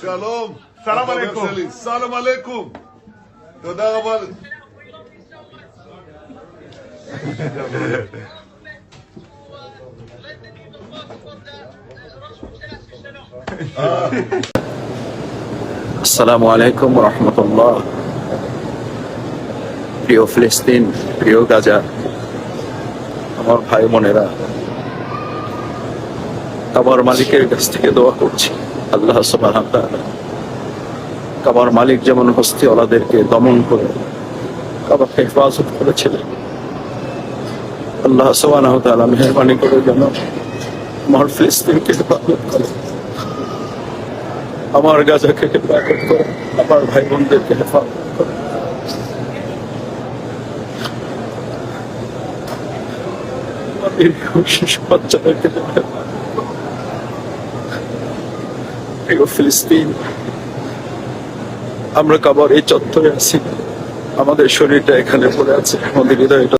שלום. סלאם עליכום. סלאם עליכום. תודה רבה. আসসালামু আলাইকুম রহমতুল্লাহ। প্রিয় ফিলিস্তিন, প্রিয় গাজা, আমার ভাই বোনেরা, কাবার মালিকের কাছ থেকে দোয়া করছি আল্লাহ সুবহানাহু ওয়া তাআলা কাবার মালিক যেমন হস্তিওয়ালাদেরকে দমন করে কাবাকে হেফাজত করেছিলেন, আল্লাহ সুবহানাহু ওয়া তাআলা মেহেরবানি করে যেন আমার ফিলিস্তিনকে হেফাজত করে, আমার গাজাকে হেফাজত করে, আমার ভাই বোনদেরকে হেফাজত করে। শিশু বাচ্চাদেরকে ফিলিস্তিন, আমরা কাবার এই চত্বরে আছি, আমাদের শরীরটা এখানে পড়ে আছে, আমাদের হৃদয়টা